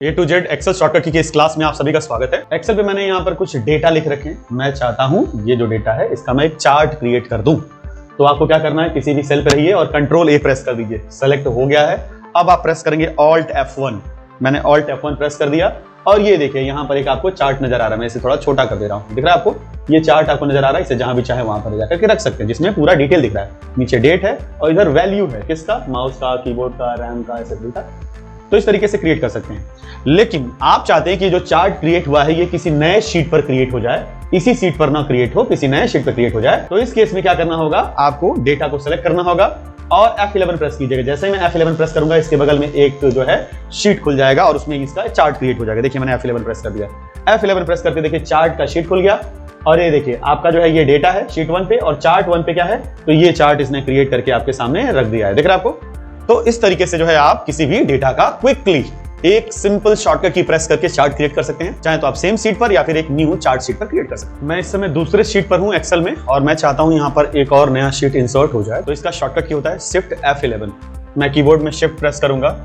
A to Z Excel shortcut की इस class में आप सभी का स्वागत है। एक्सेल पे मैंने यहाँ पर कुछ डेटा लिख रखे हैं। मैं चाहता हूँ ये जो डेटा है इसका मैं एक चार्ट क्रिएट कर दूं। तो आपको क्या करना है, किसी भी सेल पे रहिए और कंट्रोल ए प्रेस कर दीजिए। सेलेक्ट हो गया है। अब आप प्रेस करेंगे ऑल्ट F1। मैंने ऑल्ट F1 प्रेस कर दिया और ये देखिए यहाँ पर एक आपको चार्ट नजर आ रहा है। मैं इसे थोड़ा छोटा कर दे रहा हूँ, दिख रहा है आपको? ये चार्ट आपको नजर आ रहा है। इसे जहां भी चाहे वहां पर जाकर के रख सकते हैं, जिसमें पूरा डिटेल दिख रहा है। नीचे डेट है और इधर वैल्यू है, किसका? माउस का, कीबोर्ड का, रैम का, एसएसडी का। तो इस तरीके से क्रिएट कर सकते हैं। लेकिन आप चाहते हैं कि जो चार्ट क्रिएट हुआ है ये किसी नए शीट पर क्रिएट हो जाए, इसी शीट पर ना क्रिएट हो, किसी नए शीट पर क्रिएट हो जाए। तो इस केस में क्या करना होगा, आपको डेटा को सेलेक्ट करना होगा और F11 प्रेस कीजिएगा। जैसे ही मैं F11 प्रेस करूंगा इसके बगल में एक जो है शीट खुल जाएगा और उसमें इसका चार्ट क्रिएट हो जाएगा। देखिए मैंने F11 प्रेस कर दिया। F11 प्रेस करके देखिए चार्ट का शीट खुल गया और ये देखिए आपका जो है ये डेटा है शीट 1 पे और चार्ट 1 पे क्या है, तो ये चार्ट इसने क्रिएट करके आपके सामने रख दिया है। दिख रहा है आपको? तो इस तरीके से जो है आप किसी भी डेटा का क्विकली एक सिंपल शॉर्टकट की प्रेस करके चार्ट क्रिएट कर सकते हैं। चाहे तो आप सेम शीट पर या फिर एक न्यू चार्ट शीट पर क्रिएट कर सकते हैं। मैं इस समय दूसरे शीट पर हूं एक्सेल में और मैं चाहता हूं यहां पर एक और नया शीट इंसर्ट हो जाए। तो इसका शॉर्टकट क्या होता है, शिफ्ट F11। मैं कीबोर्ड में शिफ्ट प्रेस करूंगा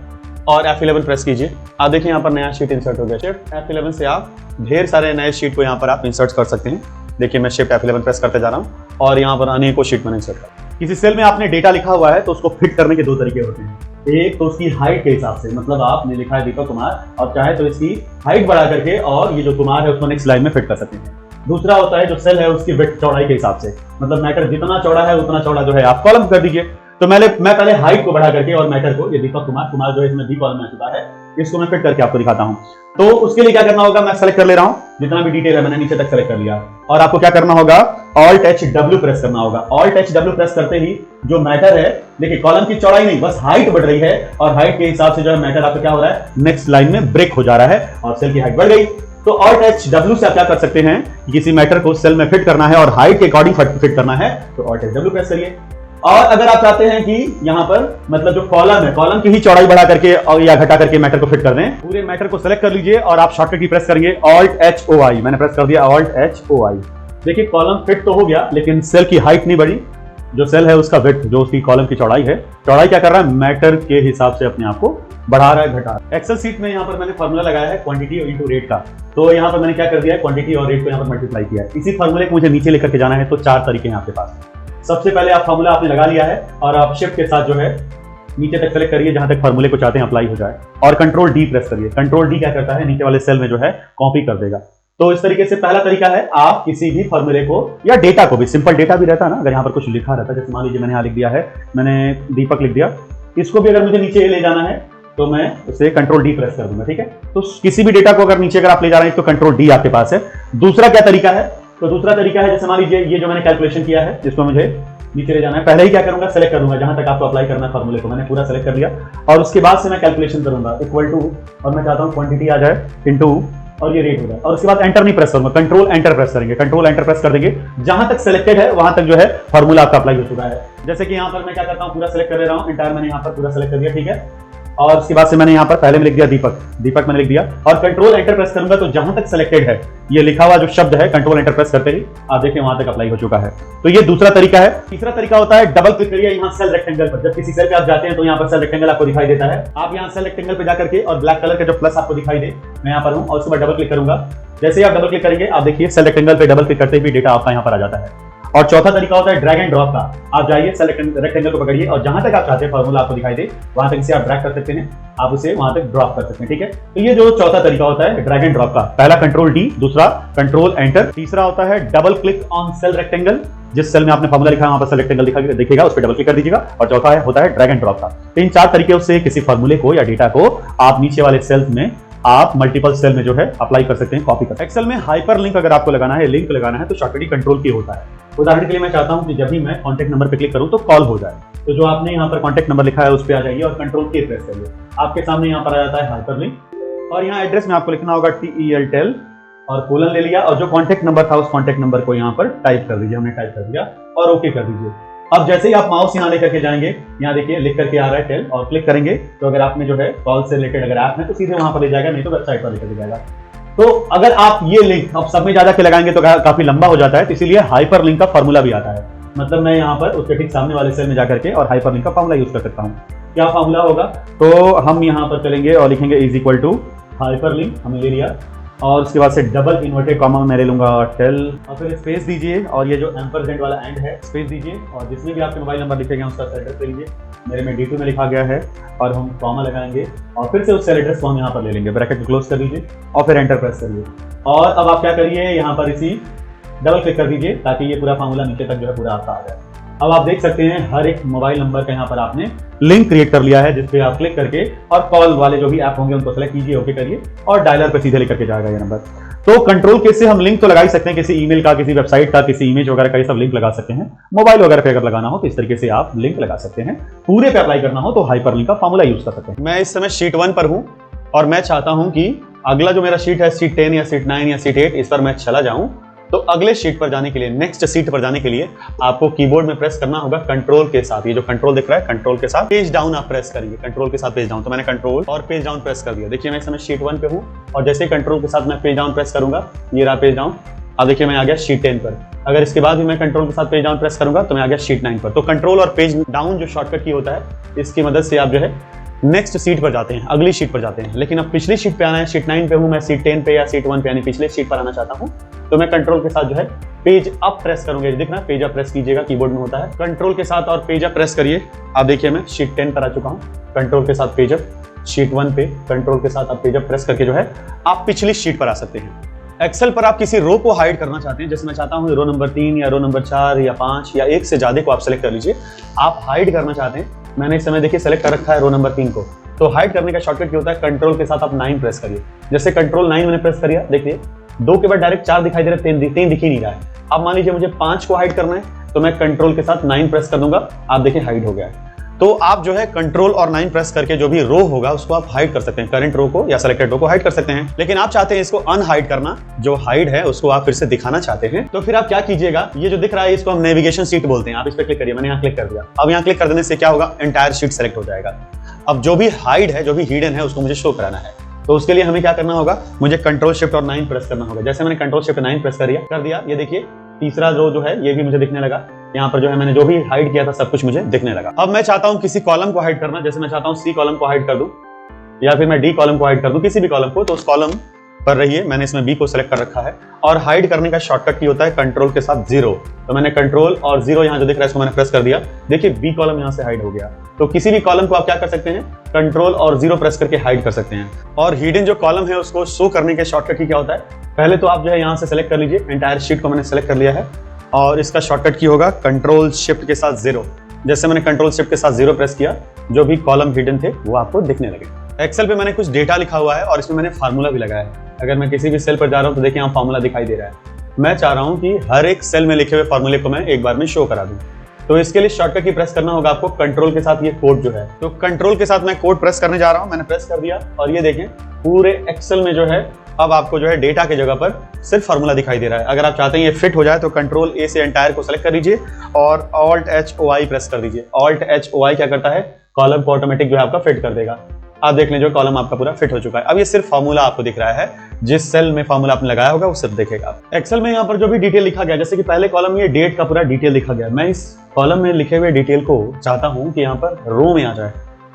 और F11 प्रेस कीजिए। आप देखिए यहाँ पर नया शीट इंसर्ट हो गया। शिफ्ट F11 से आप ढेर सारे नए शीट को यहाँ पर आप इंसर्ट कर सकते हैं। देखिए मैं शिफ्ट F11 प्रेस करते जा रहा हूँ और यहाँ पर अनेकों शीट मैंने इंसर्ट कर। किसी सेल में आपने डेटा लिखा हुआ है तो उसको फिट करने के दो तरीके होते हैं। एक तो उसकी हाइट के हिसाब से, मतलब आपने लिखा है दीपक कुमार और चाहे तो इसकी हाइट बढ़ा करके और ये जो कुमार है उसको नेक्स्ट लाइन में फिट कर सकते हैं। दूसरा होता है जो सेल है उसकी विड्थ, चौड़ाई के हिसाब से, मतलब मैटर जितना चौड़ा है उतना चौड़ा जो है आप कॉलम कर दीजिए। तो मैं पहले हाइट को बढ़ा करके और मैटर को, ये दीपक कुमार जो है इसमें बी कॉलम में आ चुका है, इसको मैं फिट करके आपको दिखाता हूं। तो उसके लिए क्या करना होगा, मैं सेलेक्ट कर ले रहा हूं, जितना भी डिटेल है मैंने नीचे तक सेलेक्ट कर लिया और आपको क्या करना होगा, ऑल्ट HW प्रेस करना होगा। ऑल्ट HW प्रेस करते ही जो मैटर है, देखिए कॉलम की चौड़ाई नहीं, बस हाइट बढ़ रही है और हाइट के हिसाब से जो है मैटर आपका क्या हो रहा है, नेक्स्ट लाइन में ब्रेक हो जा रहा है और सेल की हाइट बढ़ गई। तो ऑल्ट HW से आप क्या कर सकते हैं, किसी मैटर को सेल में फिट करना है और हाइट के अकॉर्डिंग फिट करना है तो ऑल्ट HW प्रेस करिए। और अगर आप चाहते हैं कि यहाँ पर मतलब जो कॉलम है, कॉलम की ही चौड़ाई बढ़ा करके और या घटा करके मैटर को फिट कर दें, पूरे मैटर को सेलेक्ट कर लीजिए और आप शॉर्टकट की प्रेस करेंगे ऑल्ट HOI। मैंने प्रेस कर दिया ऑल्ट HOI। देखिए कॉलम फिट तो हो गया लेकिन सेल की हाइट नहीं बढ़ी। जो सेल है उसका विड्थ, जो उसकी कॉलम की चौड़ाई है, चौड़ाई क्या कर रहा है, मैटर के हिसाब से अपने आप को बढ़ा रहा है, घटा रहा है। एक्सेल शीट में यहाँ पर मैंने फॉर्मूला लगाया है क्वांटिटी इंटू रेट का। तो यहाँ पर मैंने क्या कर दिया है, क्वांटिटी और रेट को यहाँ पर मल्टीप्लाई किया है। इसी फॉर्मूले को मुझे नीचे लेकर के जाना है। तो चार तरीके हैं आपके पास। सबसे पहले आप फार्मूला आपने लगा लिया है और आप शिफ्ट के साथ जो है नीचे तक सेलेक्ट करिए जहां तक फार्मूले को चाहते हैं अप्लाई हो जाए और कंट्रोल D प्रेस करिए। कंट्रोल D क्या करता है, नीचे वाले सेल में जो है कॉपी कर देगा। तो इस तरीके से पहला तरीका है, आप किसी भी फार्मूले को या डेटा को भी, सिंपल डेटा भी रहता है ना, अगर यहाँ पर कुछ लिखा रहता है, जैसे मान लीजिए मैंने यहाँ लिख दिया है, मैंने दीपक लिख दिया, इसको भी अगर मुझे नीचे ले जाना है तो मैं उसे कंट्रोल D प्रेस कर दूंगा। ठीक है, तो किसी भी डेटा को अगर नीचे अगर आप ले जा रहे हैं तो कंट्रोल D आपके पास है। दूसरा क्या तरीका है, तो दूसरा तरीका है, जैसे मान लीजिए ये जो मैंने कैलकुलेशन किया है जिसको मुझे नीचे ले जाना है, पहले ही क्या करूंगा, सेलेक्ट कर दूंगा जहां तक आपको अप्लाई करना है फार्मूले को, मैंने पूरा सेलेक्ट कर लिया और उसके बाद से मैं कैलकुलेशन करूंगा इक्वल टू, और मैं चाहता हूं क्वांटिटी आ जाए इनटू और ये रेट हो जाए और उसके बाद एंटर नहीं प्रेस करूंगा, कंट्रोल एंटर प्रेस करेंगे। कंट्रोल एंटर प्रेस कर देंगे, जहां तक सेलेक्टेड है वहां तक जो है फार्मूला आपका अप्लाई हो चुका है। जैसे कि यहाँ पर मैं क्या करता हूँ, पूरा सेलेक्ट कर ले रहा हूँ, एंटायर मैंने यहाँ पर पूरा सेलेक्ट कर दिया। ठीक है, और उसके बाद से मैंने यहाँ पर पहले में लिख दिया दीपक मैंने लिख दिया और कंट्रोल एंटर प्रेस करूंगा तो जहां तक सेलेक्टेड है ये लिखा हुआ जो शब्द है, कंट्रोल एंटर प्रेस करते ही आप देखिए वहां तक अप्लाई हो चुका है। तो ये दूसरा तरीका है। तीसरा तरीका होता है, डबल क्लिक करिए यहाँ सेल रेक्टेंगल पर। जब किसी सेल पे आप जाते हैं तो यहाँ पर सेल रेक्टेंगल आपको दिखाई देता है। आप यहाँ सेल रेक्टेंगल पे जाकर के और ब्लैक कलर का जो प्लस आपको दिखाई दे, मैं यहाँ पर हूँ और उसके बाद डबल क्लिक करूंगा। जैसे ही आप डबल क्लिक करेंगे आप देखिए सेल रेक्टेंगल पे डबल क्लिक करते ही डेटा आपका यहाँ पर आ जाता है। और चौथा तरीका होता है ड्रैग एंड ड्रॉप का। आप जाइए सेल रेक्टेंगल को पकड़िए और जहां तक आप चाहते हैं फार्मूला आपको दिखाई दे वहां तक इसे आप ड्रैग कर सकते हैं, आप उसे वहां तक ड्रॉप कर सकते हैं। ठीक है, तो ये जो चौथा तरीका होता है ड्रैग एंड ड्रॉप का, पहला कंट्रोल D, दूसरा कंट्रोल एंटर, तीसरा होता है double click on sale rectangle. जिस सेल में आपने फार्मूला लिखा है वहां पर सेल रेक्टेंगल दिखेगा, उस पर डबल क्लिक कर दीजिएगा। और चौथा होता है ड्रैग एंड ड्रॉप का। तो इन चार तरीके से किसी फार्मूले को या डेटा को आप नीचे वाले सेल्स में आप मल्टीपल सेल में जो है अप्लाई कर सकते हैं, कॉपी कर सकते हैं। एक्सेल में हाइपर लिंक अगर आपको लगाना है, लिंक लगाना है तो शॉर्टकट कंट्रोल की होता है। उदाहरण के लिए मैं चाहता हूं कि जब भी मैं कॉन्टैक्ट नंबर पे क्लिक करूं तो कॉल हो जाए, तो जो आपने यहाँ पर कॉन्टैक्ट नंबर लिखा है उस पर आ जाइए और कंट्रोल के प्रेस करिए। आपके सामने यहाँ पर आ जाता है हाइपर लिंक और यहाँ एड्रेस में आपको लिखना होगा TEL और कोलन ले लिया और जो कॉन्टैक्ट नंबर था उस कॉन्टैक्ट नंबर को यहाँ पर टाइप कर दीजिए। हमने टाइप कर दिया और ओके कर दीजिए। अब जैसे ही आप माउस यहाँ लेकर के जाएंगे, यहाँ देखिए लिख करके आ रहा है टेल और क्लिक करेंगे तो अगर आपने जो है कॉल से रिलेटेड अगर ऐप है तो सीधे वहां पर ले जाएगा, नहीं तो वेबसाइट पर लेकर जाएगा। तो अगर आप ये लिंक अब सब में ज्यादा के लगाएंगे तो काफी लंबा हो जाता है, तो इसीलिए हाइपर लिंक का फॉर्मूला भी आता है। मतलब मैं यहाँ पर उसके ठीक सामने वाले सेल में जाकर के और हाइपर लिंक का फॉर्मूला यूज कर सकता हूँ। क्या फॉर्मूला होगा, तो हम यहाँ पर चलेंगे और लिखेंगे इज इक्वल टू हाइपरलिंक हमने ले लिया, और उसके बाद से डबल इन्वर्टेड कॉमा मैं ले लूंगा टेल, और फिर स्पेस दीजिए, और ये जो एम्परसेंड वाला एंड है स्पेस दीजिए, और जिसमें भी आपके मोबाइल नंबर लिखे गए उसका सेल एड्रेस ले लीजिए। मेरे में D2 में लिखा गया है, और हम कॉमा लगाएंगे और फिर से उस सेल एड्रेस को हम यहाँ पर ले लेंगे। ब्रैकेट को क्लोज कर दीजिए और फिर एंटर प्रेस करिए, और अब आप क्या करिए, यहाँ पर इसी डबल क्लिक कर दीजिए ताकि ये पूरा फार्मूला नीचे तक जो है पूरा आपका आ जाए। अब आप देख सकते हैं हर एक मोबाइल नंबर का यहाँ पर आपने लिंक क्रिएट कर लिया है, जिसपे आप क्लिक करके और कॉल वाले जो भी ऐप होंगे उनको सेलेक्ट कीजिए, ओके करिए, और डायलर पे सीधे लेकर के जाएगा ये नंबर। तो कंट्रोल के से हम लिंक तो लगा ही सकते हैं, किसी ईमेल का, किसी वेबसाइट का, किसी इमेज वगैरह का, ये सब लिंक लगा सकते हैं। मोबाइल वगैरह पे अगर लगाना हो तो इस तरीके से आप लिंक लगा सकते हैं। पूरे पे अप्लाई करना हो तो हाइपरलिंक का फार्मूला यूज कर सकते हैं। मैं इस समय शीट 1 पर हूं और मैं चाहता हूं कि अगला जो मेरा शीट है शीट 10 या शीट 9 या शीट 8, इस पर मैं चला जाऊं। तो अगले शीट पर जाने के लिए, नेक्स्ट शीट पर जाने के लिए आपको कीबोर्ड में प्रेस करना होगा कंट्रोल के साथ। ये जो कंट्रोल दिख रहा है, कंट्रोल के साथ पेज डाउन आप प्रेस करिए, कंट्रोल के साथ पेज डाउन। तो मैंने कंट्रोल और पेज डाउन प्रेस कर दिया। देखिए मैं इस समय शीट 1 पे हूं, और जैसे कंट्रोल के साथ मैं पेज डाउन प्रेस करूंगा, ये रहा पेज डाउन। अब देखिए मैं आ गया शीट 10 पर। अगर इसके बाद भी मैं कंट्रोल के साथ पेज डाउन प्रेस करूंगा तो मैं आ गया शीट 9 पर। तो कंट्रोल और पेज डाउन जो शॉर्टकट की होता है, इसकी मदद से आप जो है नेक्स्ट शीट पर जाते हैं, अगली शीट पर जाते हैं। लेकिन अब पिछली शीट पे आना है, शीट 9 पे हूं मैं, शीट 10 पे या शीट 1 पे यानी पिछले शीट पर आना चाहता हूं, तो मैं कंट्रोल के साथ जो है पेज अप प्रेस करूंगा। दिख रहा है, पेज अप प्रेस कीजिएगा, कीबोर्ड में होता है। कंट्रोल के साथ और पेज अप प्रेस करिए। अब देखिए मैं शीट 10 पर आ चुका हूं, कंट्रोल के साथ पेज अप। शीट 1 पे कंट्रोल के साथ आप पेज अप प्रेस करके जो है आप पिछली शीट पर आ सकते हैं। एक्सेल पर आप किसी रो को हाइड करना चाहते हैं, जैसे मैं चाहता हूं रो नंबर 3 या रो नंबर 4 या 5 या 1 से ज्यादा को आप सेलेक्ट कर लीजिए। आप हाइड करना चाहते हैं, मैंने इस समय देखिए सेलेक्ट कर रखा है रो नंबर 3 को। तो हाइड करने का शॉर्टकट क्या होता है, कंट्रोल के साथ आप 9 प्रेस करिए। जैसे कंट्रोल 9 मैंने प्रेस करिया, देखिए 2 के बाद डायरेक्ट 4 दिखाई दे रहा है, 3 दिख ही नहीं रहा है। अब मान लीजिए मुझे 5 को हाइड करना है, तो मैं कंट्रोल के साथ 9 प्रेस कर दूंगा, आप देखिए हाइड हो गया है। तो आप जो है कंट्रोल और 9 प्रेस करके जो भी रो होगा उसको आप हाइड कर सकते हैं, करंट रो को या सेलेक्टेड रो को हाइड कर सकते हैं। लेकिन आप चाहते हैं इसको अनहाइड करना, जो हाइड है उसको आप फिर से दिखाना चाहते हैं, तो फिर आप क्या कीजिएगा, ये जो दिख रहा है इसको हम नेविगेशन शीट बोलते हैं। आप इस पर क्लिक करिए, मैंने यहाँ क्लिक कर दिया। अब यहाँ क्लिक कर देने से क्या होगा, एंटायर शीट सेलेक्ट हो जाएगा। अब जो भी हाइड है, जो भी हिडन है, उसको मुझे शो कराना है। तो उसके लिए हमें क्या करना होगा, मुझे कंट्रोल शिफ्ट और 9 प्रेस करना होगा। जैसे मैंने कंट्रोल शिफ्ट 9 प्रेस कर दिया, ये देखिए तीसरा रो जो है ये भी मुझे दिखने लगा। यहाँ पर जो है मैंने जो भी हाइड किया था सब कुछ मुझे दिखने लगा। अब मैं चाहता हूँ किसी कॉलम को हाइड करना, जैसे मैं चाहता हूँ सी कॉलम को हाइड कर दूं या फिर मैं डी कॉलम को हाइड कर दूं, किसी भी कॉलम को। तो उस कॉलम पर रहिए, मैंने इसमें बी को सिलेक्ट कर रखा है। और हाइड करने का शॉर्टकट की होता है कंट्रोल के साथ 0। तो मैंने कंट्रोल और 0 यहाँ जो दिख रहा है इसको मैंने प्रेस कर दिया। देखिए बी कॉलम यहाँ से हाइड हो गया। तो किसी भी कॉलम को आप क्या कर सकते हैं, कंट्रोल और 0 प्रेस करके हाइड कर सकते हैं। और हिडन जो कॉलम है उसको शो करने के शॉर्टकट की क्या होता है, पहले तो आप जो है यहाँ से सेलेक्ट कर लीजिए, एंटायर शीट को मैंने सेलेक्ट कर लिया है, और इसका शॉर्टकट की होगा कंट्रोल शिफ्ट के साथ 0। जैसे मैंने कंट्रोल शिफ्ट के साथ 0 प्रेस किया, जो भी कॉलम हिडन थे वो आपको दिखने लगे। एक्सेल पे मैंने कुछ डेटा लिखा हुआ है और इसमें मैंने फार्मूला भी लगाया है। अगर मैं किसी भी सेल पर जा रहा हूँ तो देखिए यहाँ फार्मूला दिखाई दे रहा है। मैं चाह रहा हूँ कि हर एक सेल में लिखे हुए फार्मूले को मैं एक बार में शो करा दूं। तो इसके लिए शॉर्टकट की प्रेस करना होगा आपको कंट्रोल के साथ ये कोड जो है। तो कंट्रोल के साथ मैं कोड प्रेस करने जा रहा हूँ, मैंने प्रेस कर दिया, और ये देखें पूरे एक्सेल में जो है अब आपको जो है डेटा की जगह पर सिर्फ फार्मूला दिखाई दे रहा है। अगर आप चाहते हैं ये फिट हो जाए तो कंट्रोल ए से एंटायर को सेलेक्ट कर लीजिए और Alt H O I press कर दीजिए। ऑल्ट एच ओ आई क्या करता है, कॉलम को ऑटोमेटिक जो है आपका फिट कर देगा। आप देख लें जो कॉलम आपका पूरा फिट हो चुका है। अब ये सिर्फ फार्मूला आपको दिख रहा है, जिस सेल में फार्मूला आपने लगाया होगा वो सिर्फ देखेगा। एक्सेल में यहाँ पर जो भी डिटेल लिखा गया, जैसे कि पहले कॉलम में ये डेट का पूरा डिटेल लिखा गया, मैं इस कॉलम में लिखे हुए डिटेल को चाहता हूँ कि यहाँ पर रो में आ जाए।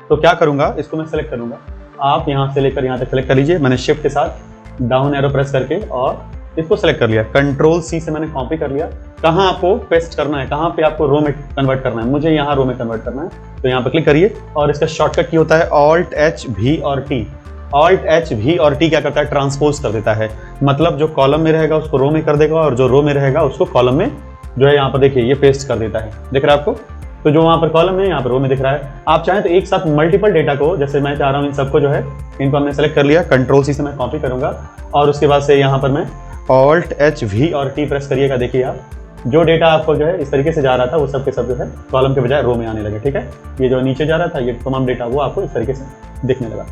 तो क्या करूंगा, इसको मैं सेलेक्ट करूंगा। आप यहाँ से लेकर यहाँ तक सेलेक्ट कर लीजिए। मैंने शिफ्ट के साथ डाउन एरो प्रेस करके और इसको सेलेक्ट कर लिया। कंट्रोल सी से मैंने कॉपी कर लिया। कहाँ आपको पेस्ट करना है, कहाँ पे आपको रो में कन्वर्ट करना है, मुझे यहाँ रो में कन्वर्ट करना है। तो यहाँ पर क्लिक करिए और इसका शॉर्टकट की होता है ऑल्ट एच वी और टी। ऑल्ट एच वी और टी क्या करता है, ट्रांसपोज कर देता है। मतलब जो कॉलम में रहेगा उसको रो में कर देगा और जो रो में रहेगा उसको कॉलम में जो है यहाँ पर देखिए ये पेस्ट कर देता है। दिख रहा है आपको, तो जो वहाँ पर कॉलम है यहाँ पर रो में दिख रहा है। आप चाहें तो एक साथ मल्टीपल डेटा को, जैसे मैं चाह रहा हूँ इन सबको जो है इनको हमने सेलेक्ट कर लिया, कंट्रोल सी से मैं कॉपी करूंगा और उसके बाद से यहाँ पर मैं ऑल्ट एच वी और टी प्रेस करिएगा। देखिए आप जो डेटा आपको जो है इस तरीके से जा रहा था वो सब के सब जो है कॉलम के बजाय रो में आने लगे। ठीक है, ये जो नीचे जा रहा था ये तमाम डेटा वो आपको इस तरीके से दिखने लगा।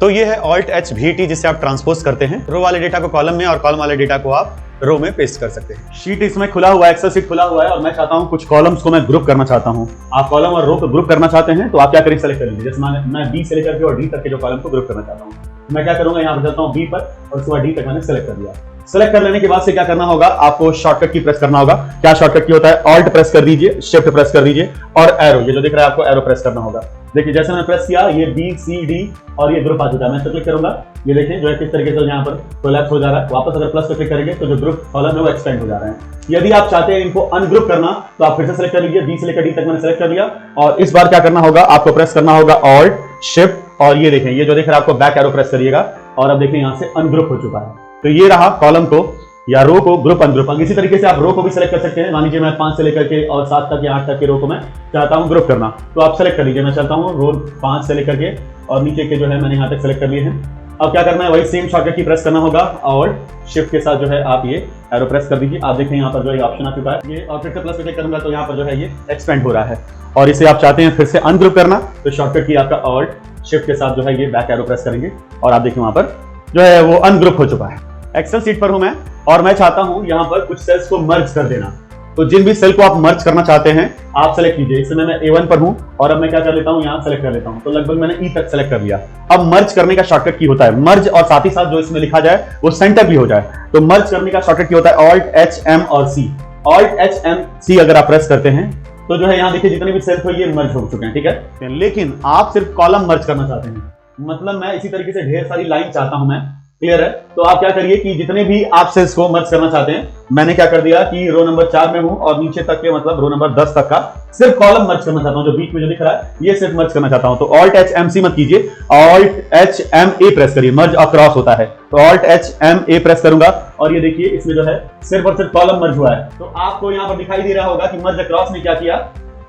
तो ये है ऑल्ट एच वी टी, जिससे आप ट्रांसपोज करते हैं रो वाले डेटा को कॉलम में और कॉलम वाले डेटा को आप रो में पेस्ट कर सकते हैं। शीट इसमें खुला हुआ है, एक्सेल शीट खुला हुआ है और मैं चाहता हूं कुछ कॉलम्स को मैं ग्रुप करना चाहता हूं। आप कॉलम और रो को ग्रुप करना चाहते हैं तो आप क्या करें, सेलेक्ट कर लीजिए। जैसे मैं बी से लेकर के और डी तक के जो कॉलम को ग्रुप करना चाहता हूं, मैं क्या करूंगा, यहाँ पर जाता हूँ बी पर और उसके बाद डी तक मैंने सेलेक्ट कर दिया। सेलेक्ट कर लेने के बाद से क्या करना होगा, आपको शॉर्टकट की प्रेस करना होगा। क्या शॉर्टकट की होता है, ऑल्ट प्रेस कर दीजिए, शिफ्ट प्रेस कर दीजिए और एरो, ये जो दिख रहा है आपको एरो प्रेस करना होगा। देखिए जैसे मैंने प्रेस किया ये बी सी डी और ये ग्रुप आ चुका है। मैं इस पर क्लिक करूंगा, ये देखें जो है किस तरीके से यहाँ पर कोलैप्स हो जा रहा है। वापस अगर प्लस पे क्लिक करेंगे तो जो ग्रुप कॉलम है वो एक्सपेंड हो जा रहे हैं। यदि आप चाहते हैं इनको अनग्रुप करना तो आप फिर से सेलेक्ट कर लीजिए, बी से लेकर डी तक मैंने सेलेक्ट कर लिया और इस बार क्या करना होगा, आपको प्रेस करना होगा ऑल्ट शिफ्ट और ये देखें ये जो देख रहा है आपको बैक एरो प्रेस करिएगा और अब देखें यहाँ से अनग्रुप हो चुका है। तो ये रहा कॉलम को या रो को ग्रुप अनग्रुप। इसी तरीके से आप रो को भी सिलेक्ट कर सकते हैं। मान लीजिए मैं 5 से लेकर के और 7 तक या 8 तक के रो को मैं चाहता हूं ग्रुप करना, तो आप सेलेक्ट कर लीजिए। मैं चाहता हूं रो 5 से लेकर के और नीचे के जो है मैंने यहां तक सेलेक्ट कर लिए हैं। अब क्या करना है, वही सेम शॉर्टकट की प्रेस करना होगा और शिफ्ट के साथ जो है आप ये एरो प्रेस कर दीजिए। आप देखें यहाँ पर जो है ऑप्शन आ चुका है ये, और फिर से प्लस पे क्लिक करूंगा तो यहाँ पर जो है ये एक्सपेंड हो रहा है। और इसे आप चाहते हैं फिर से अनग्रुप करना तो शॉर्टकट की आपका ऑल्ट शिफ्ट के साथ जो है ये बैक एरो प्रेस करेंगे और आप देखिए वहां पर जो है वो अनग्रुप हो चुका है। एक्सेल सीट पर हूं मैं और मैं चाहता हूं यहां पर कुछ सेल्स को मर्ज कर देना। तो जिन भी सेल को आप मर्ज करना चाहते हैं आप सेलेक्ट कीजिए। इस समय मैं A1 पर हूं और अब मैं क्या कर लेता हूं, यहां सेलेक्ट कर लेता हूं। तो लगभग मैंने E तक सेलेक्ट कर लिया। अब मर्ज करने का शॉर्टकट की होता है मर्ज और साथ ही साथ जो इसमें लिखा जाए वो सेंटर भी हो जाए। तो मर्ज करने का शॉर्टकट की होता है ऑल्ट एच एम और सी। ऑल्ट एच एम सी अगर आप प्रेस करते हैं तो जो है यहाँ देखिए जितने भी सेल्स हो ये मर्ज हो चुके हैं, ठीक है। लेकिन आप सिर्फ कॉलम मर्ज करना चाहते हैं, मतलब मैं इसी तरीके से ढेर सारी लाइन चाहता हूं मैं, क्लियर है। तो आप क्या करिए कि जितने भी आप सेल्स को मर्ज करना चाहते हैं, मैंने क्या कर दिया कि रो नंबर 4 में हूं और नीचे तक के मतलब रो नंबर 10 तक का सिर्फ कॉलम मर्ज करना चाहता हूं। जो बीच में जो दिख रहा है ये सिर्फ मर्ज करना चाहता हूं। तो ऑल्ट एच एम सी मत कीजिए, Alt H M A press करिए, मर्ज अक्रॉस होता है। तो Alt H M A press करूंगा और ये देखिए इसमें जो है सिर्फ और सिर्फ कॉलम मर्ज हुआ है। तो आपको यहाँ पर दिखाई दे रहा होगा कि मर्ज अक्रॉस ने क्या किया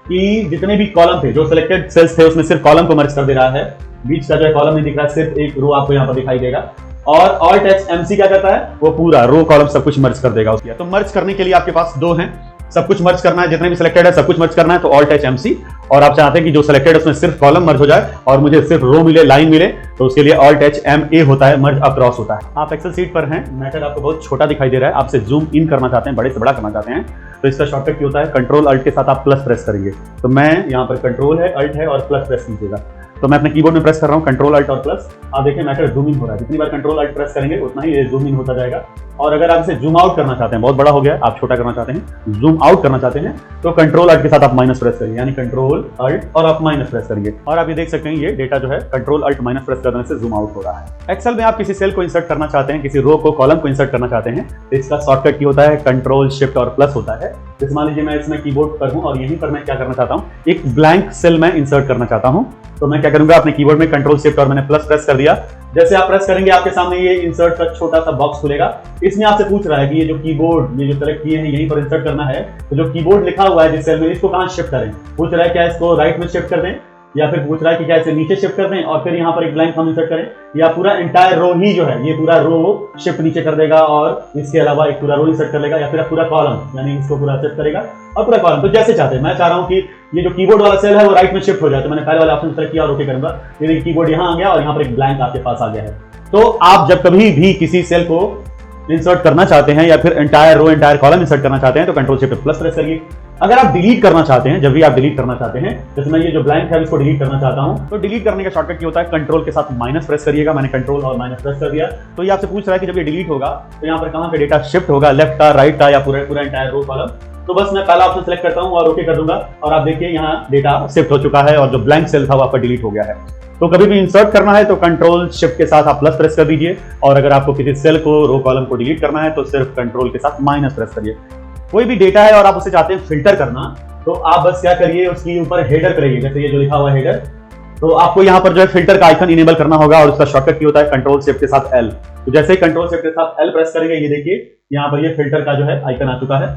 कि जितने भी कॉलम थे, जो सिलेक्टेड सेल्स थे उसमें सिर्फ कॉलम को मर्ज कर दे रहा है। बीच का जो है कॉलम नहीं दिख रहा है, सिर्फ एक रो आपको यहाँ पर दिखाई देगा। और ऑल्ट एच एम सी क्या करता है, वो पूरा रो कॉलम सब कुछ मर्ज कर देगा उसकी। तो मर्ज करने के लिए आपके पास दो हैं, सब कुछ मर्ज करना है, जितने भी सिलेक्टेड है सब कुछ मर्ज करना है तो ऑल्ट एच एम सी। और आप चाहते हैं कि जो सिलेक्टेड है उसमें सिर्फ कॉलम मर्ज हो जाए और मुझे सिर्फ रो मिले, लाइन मिले, तो उसके लिए ऑल्ट एच एम ए होता है, मर्ज अक्रॉस होता है। आप एक्सेल सीट पर हैं, मैटर आपको बहुत छोटा दिखाई दे रहा है, आपसे जूम इन करना चाहते हैं, बड़े से बड़ा करना चाहते हैं, तो इसका शॉर्टकट क्या होता है, कंट्रोल अल्ट के साथ आप प्लस प्रेस करेंगे। तो मैं यहाँ पर कंट्रोल है, अल्ट है और प्लस प्रेस कीजिएगा। तो मैं अपने कीबोर्ड में प्रेस कर रहा हूं कंट्रोल अल्ट और प्लस। आप देखें मैटर जूम इन हो रहा है, जितनी बार कंट्रोल अल्ट प्रेस करेंगे उतना ही ये जूम इन होता जाएगा। और अगर आप इसे जूम आउट करना चाहते हैं, बहुत बड़ा हो गया, आप छोटा करना चाहते हैं, जूम आउट करना चाहते हैं, तो कंट्रोल अल्ट के साथ आप माइनस प्रेस करिए, यानी कंट्रोल अल्ट और आप माइनस प्रेस करिए। और आप ये देख सकते हैं ये डेटा जो है कंट्रोल अल्ट माइनस प्रेस करने से जूम आउट हो रहा है। एक्सेल में आप किसी सेल को इंसर्ट करना चाहते हैं, किसी रो को, कॉलम को इंसर्ट करना चाहते हैं, तो इसका शॉर्टकट की होता है कंट्रोल शिफ्ट और प्लस होता है। जैसे मान लीजिए मैं इसमें कीबोर्ड पर हूं और यहीं पर मैं क्या करना चाहता हूं, एक ब्लैंक सेल में इंसर्ट करना चाहता हूं, तो मैं क्या करूंगा, अपने कीबोर्ड में कंट्रोल शिफ्ट और मैंने प्लस प्रेस कर दिया। जैसे आप प्रेस करेंगे आपके सामने ये इंसर्ट का छोटा सा बॉक्स खुलेगा। इसमें आपसे पूछ रहा है कि ये जो कीबोर्ड ये जो सेलेक्ट किए हैं यहीं पर इंसर्ट करना है, तो जो कीबोर्ड लिखा हुआ है जिस सेल में, इसको कहां शिफ्ट करें। पूछ रहा है क्या इसको राइट में शिफ्ट कर दें या फिर पूछ रहा है कि क्या इसे नीचे शिफ्ट कर दें और फिर यहाँ पर एक ब्लैंक हम इंसर्ट करें, या पूरा एंटायर रो ही जो है ये पूरा रो शिफ्ट नीचे कर देगा और इसके अलावा एक पूरा रो इंसर्ट कर लेगा, या फिर पूरा कॉलम यानी इसको पूरा शिफ्ट करेगा और पूरा कॉलम। तो जैसे चाहते हैं, मैं चाह रहा हूँ कि ये जो कीबोर्ड वाला सेल है वो राइट में शिफ्ट हो जाए, तो मैंने पहले वाला ऑप्शन सेलेक्ट किया और ओके करूंगा। ये देखिए कीबोर्ड यहाँ आ गया और यहाँ पर एक ब्लैंक आपके पास आ गया है। तो आप जब कभी भी किसी सेल को इंसर्ट करना चाहते हैं या फिर entire row entire column insert करना चाहते हैं तो कंट्रोल शिफ्ट प्लस प्रेस करिए। अगर आप डिलीट करना चाहते हैं, जब भी आप डिलीट करना चाहते हैं, जैसे मैं ये जो ब्लैंक है इसको डिलीट करना चाहता हूं, तो डिलीट करने का शॉर्टकट क्या होता है, कंट्रोल के साथ माइनस प्रेस करिएगा। मैंने कंट्रोल और माइनस प्रेस कर दिया। तो ये आपसे पूछ रहा है कि जब ये डिलीट होगा तो यहाँ पर कहां पे डेटा शिफ्ट होगा, लेफ्ट का, राइट का, या पूरा एंटायर रो कॉलम। तो बस मैं पहला ऑप्शन सेलेक्ट करता हूं और ओके कर दूंगा और आप देखिए यहाँ डेटा शिफ्ट हो चुका है और जो ब्लैंक सेल था वो आपका डिलीट हो गया है। तो कभी भी इंसर्ट करना है तो कंट्रोल शिफ्ट के साथ आप प्लस प्रेस कर दीजिए, और अगर आपको किसी सेल को, रो कॉलम को डिलीट करना है तो सिर्फ कंट्रोल के साथ माइनस प्रेस करिए। कोई भी डेटा है और आप उसे चाहते हैं फिल्टर करना, तो आप बस क्या करिए, उसके ऊपर हेडर करिए, जैसे ये जो लिखा हुआ हेडर, तो आपको यहाँ पर जो है फिल्टर का आइकन इनेबल करना होगा और उसका शॉर्टकट क्या होता है कंट्रोल शिफ्ट के साथ एल। तो जैसे ही कंट्रोल शिफ्ट के साथ एल प्रेस करेंगे ये देखिए यहाँ पर ये फिल्टर का जो है आइकन आ चुका है।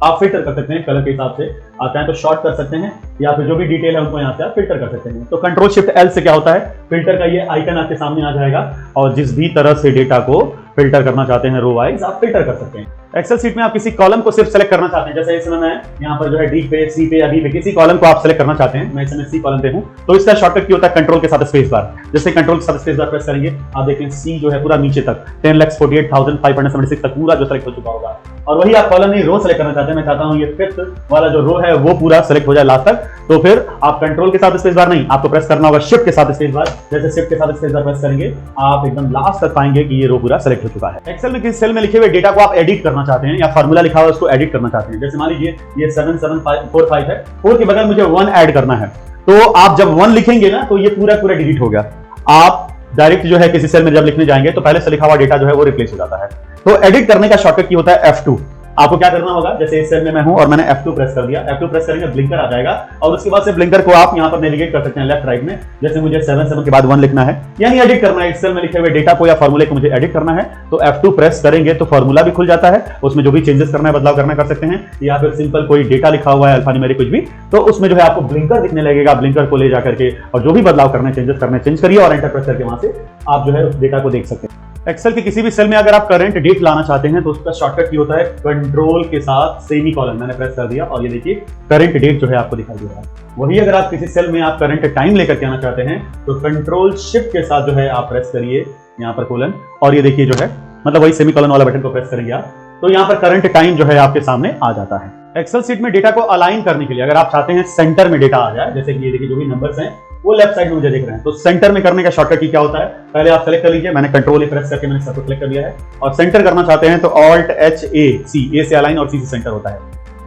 आप फिल्टर कर सकते हैं कलर के हिसाब से, आप चाहें तो शॉर्ट कर सकते हैं या फिर जो भी डिटेल है उनको यहाँ से आप फिल्टर कर सकते हैं। तो कंट्रोल शिफ्ट एल से क्या होता है, फिल्टर का ये आइकन आपके सामने आ जाएगा और जिस भी तरह से डेटा को फिल्टर करना चाहते हैं रो वाइज आप फिल्टर कर सकते हैं। एक्सेल सीट में आप किसी कॉलम को सिर्फ सेलेक्ट करना चाहते हैं, जैसे इसमें मैं यहाँ पर जो है डी पे, सी पे या बी पे किसी कॉलम को आप सेलेक्ट करना चाहते हैं, मैं इसमें सी कॉलम पे हूँ, तो इसका शॉर्टकट क्या होता है कंट्रोल के साथ स्पेस बार। जैसे कंट्रोल के साथ स्पेस बार प्रेस करेंगे आप देखें सी जो है पूरा नीचे तक 10,48,576 तक पूरा जो सेलेक्ट हो चुका होगा। और वही आप कॉलम नहीं रो सेलेक्ट करना चाहते हैं, मैं चाहता हूँ ये फिफ्थ वाला जो रो है वो पूरा सेलेक्ट हो जाए लास्ट तक, तो फिर आप कंट्रोल के साथ स्पेस बार नहीं, आपको प्रेस करना होगा शिफ्ट के साथ स्पेस बार। जैसे शिफ्ट के साथ स्पेस बार प्रेस करेंगे आप एकदम लास्ट तक पाएंगे कि ये रो पूरा सेलेक्ट हो चुका है। एक्सेल में किसी सेल में लिखे हुए डेटा को आप एडिट करना चाहते हैं या फार्मूला लिखा हुआ है उसको एडिट करना चाहते हैं, जैसे मान लीजिए ये 7745 है, 4 के बगल मुझे 1 ऐड करना है, तो आप जब 1 लिखेंगे ना तो ये पूरा डिलीट हो गया। आप डायरेक्ट जो है किसी सेल में जब लिखने जाएंगे तो पहले से लिखा हुआ डेटा जो है वो रिप्लेस हो जाता है। तो एडिट करने का शॉर्टकट की होता है F2। आपको क्या करना होगा, जैसे इस सेल में मैं हूं और मैंने F2 प्रेस कर दिया, F2 प्रेस करेंगे ब्लिंकर आ जाएगा और उसके बाद से ब्लिंकर को आप यहां पर नेविगेट कर सकते हैं लेफ्ट राइट में। जैसे मुझे 77 के बाद 1 लिखना है, यानी एडिट करना है, इस सेल में लिखे हुए डेटा को या फॉर्मूले को मुझे एडिट करना है, तो F2 प्रेस करेंगे तो फॉर्मूला भी खुल जाता है, उसमें जो भी चेंजेस करना है, बदलाव करना कर सकते हैं, या फिर सिंपल कोई डेटा लिखा हुआ है अल्फान्यूमेरिक कुछ भी, तो उसमें जो है आपको ब्लिंकर दिखने लगेगा, ब्लिंकर को ले जाकर के और जो भी बदलाव करना है, चेंजेस करना है, चेंज करिए और एंटर प्रेस करके वहां से आप जो है उस डेटा को देख सकते हैं। एक्सेल के किसी भी सेल में अगर आप करंट डेट लाना चाहते हैं तो उसका शॉर्टकट की होता है कंट्रोल के साथ सेमीकोलन, मैंने प्रेस कर दिया और ये देखिए करंट डेट जो है आपको दिखाई दे रहा है। वही अगर आप किसी सेल में आप करंट टाइम लेकर के आना चाहते हैं तो कंट्रोल शिफ्ट के साथ जो है आप प्रेस करिए यहाँ पर कोलन और ये देखिए जो है मतलब वही सेमीकोलन वाला बटन को प्रेस करेंगे आप तो यहाँ पर करंट टाइम जो है आपके सामने आ जाता है। एक्सेल शीट में डेटा को अलाइन करने के लिए अगर आप चाहते हैं सेंटर में डेटा आ जाए, जैसे कि ये देखिए जो भी नंबर्स हैं वो लेफ्ट साइड में मुझे दिख रहे हैं, तो सेंटर में करने का शॉर्टकट की क्या होता है, पहले आप सेलेक्ट कर लीजिए, मैंने कंट्रोल ए प्रेस करके मैंने सबको सेलेक्ट कर लिया है और सेंटर करना चाहते हैं तो ऑल्ट एच ए सी, ए से अलाइन और सी से सेंटर होता है।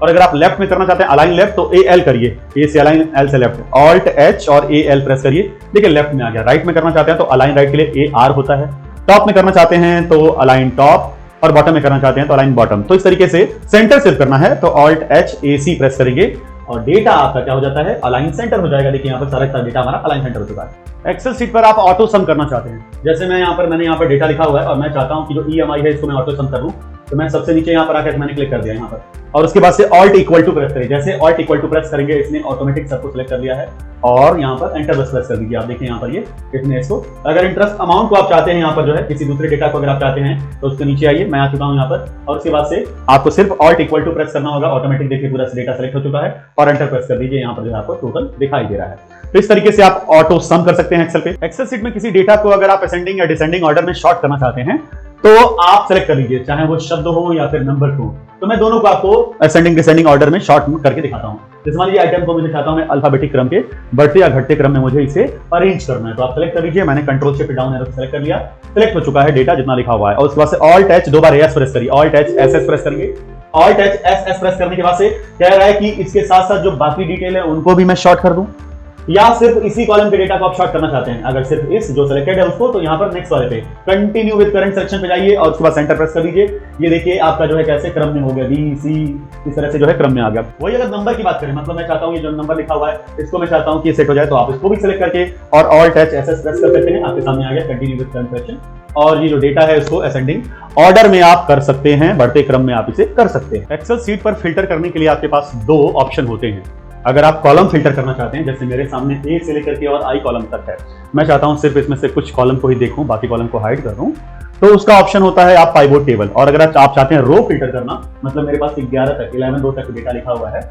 और अगर आप लेफ्ट में करना चाहते हैं अलाइन लेफ्ट तो ए एल करिए, ए से अलाइन एल से लेफ्ट, ऑल्ट एच और ए एल प्रेस करिए, देखिए लेफ्ट में आ गया। राइट में करना चाहते हैं तो अलाइन राइट के लिए ए आर होता है, टॉप में करना चाहते हैं तो अलाइन टॉप और बॉटम में करना चाहते हैं तो अलाइन बॉटम। तो इस तरीके से सेंटर सिर्फ करना है तो Alt H A C press करेंगे और डेटा आपका क्या हो जाता है, अलाइन सेंटर हो जाएगा। देखिए यहाँ पर सारा डेटा हमारा अलाइन सेंटर हो चुका है। एक्सेल शीट पर आप ऑटो सम करना चाहते हैं, जैसे मैंने यहाँ पर डेटा लिखा हुआ है और मैं चाहता हूं कि जो EMI है इसको मैं ऑटो सम कर लूं, तो मैं सबसे नीचे यहाँ पर आकर मैंने क्लिक कर दिया यहाँ पर और उसके बाद से ऑल्ट इक्वल टू प्रेस करें, जैसे ऑल्ट इक्वल टू प्रेस करेंगे इसने ऑटोमेटिक सबको सिलेक्ट कर लिया है और यहाँ पर एंटर बस प्रेस कर दीजिए। आप देखिए यहाँ पर ये इसने इसको, अगर इंटरेस्ट अमाउंट को आप चाहते हैं यहाँ पर जो है किसी दूसरे डेटा को अगर आप चाहते हैं तो उसके नीचे आइए, मैं आ चुका हूँ यहाँ पर और उसके बाद से आपको सिर्फ ऑल्ट इक्वल टू प्रेस करना होगा, ऑटोमेटिक देखिए पूरा डेटा सेलेक्ट हो चुका है और एंटर प्रेस कर दीजिए, यहाँ पर जो है आपको टोटल दिखाई दे रहा है। तो इस तरीके से आप ऑटो सम कर सकते हैं एक्सेल पे। एक्सेल शीट में किसी डेटा को अगर आप असेंडिंग या डिसेंडिंग ऑर्डर में शॉर्ट करना चाहते हैं तो आप सेलेक्ट कर लीजिए, चाहे वो शब्द हो या फिर नंबर हो, तो मैं दोनों को आपको असेंडिंग डिसेंडिंग ऑर्डर में शॉर्ट करके दिखाता हूं। जैसे मान लीजिए आइटम को मुझे चाहता हूं मैं अल्फाबेटिक क्रम के बढ़ते या घटते क्रम में मुझे इसे अरेंज करना है, तो आप सेलेक्ट कर लीजिए, मैंने control shift down arrow select कर लिया, सेलेक्ट हो चुका है डेटा जितना लिखा हुआ है और उसके बाद से ऑल्ट एच 2 बार एस प्रेस करिए, alt H S S press करेंगे, alt H S S press करने के बाद से कह रहा है कि इसके साथ साथ जो बाकी डिटेल है उनको भी मैं शॉर्ट कर दूं या सिर्फ इसी कॉलम के डेटा को आप शॉर्ट करना चाहते हैं, अगर सिर्फ इस जो सिलेक्टेड है उसको तो यहाँ पर नेक्स्ट वाले पे कंटिन्यू विद करंट सेक्शन पे जाइए और उसके बाद सेंटर प्रेस कर दीजिए। ये देखिए आपका जो है कैसे क्रम में हो गया, बी सी इस तरह से जो है क्रम में आ गया। वही अगर नंबर की बात करें, मतलब मैं चाहता हूँ ये जो नंबर लिखा हुआ है इसको मैं चाहता हूँ कि सेट हो जाए, तो आप इसको भी सिलेक्ट करके और Alt H S S press कर सकते हैं, आपके सामने आ गया कंटिन्यू विद करंट सेक्शन और ये जो डेटा है उसको असेंडिंग ऑर्डर में आप कर सकते हैं, बढ़ते क्रम में आप इसे कर सकते हैं। एक्सेल शीट पर फिल्टर करने के लिए आपके पास 2 ऑप्शन होते हैं। अगर आप कॉलम फिल्टर करना चाहते हैं, जैसे मेरे सामने ए से लेकर के और आई कॉलम तक है, मैं चाहता हूं सिर्फ इसमें से कुछ कॉलम को ही देखूं, बाकी कॉलम को हाइड कर दूं, तो उसका ऑप्शन होता है आप पाइवोट टेबल। और अगर आप चाहते हैं रो फिल्टर करना, मतलब मेरे पास 11 तक 11 रो तक डेटा लिखा हुआ है,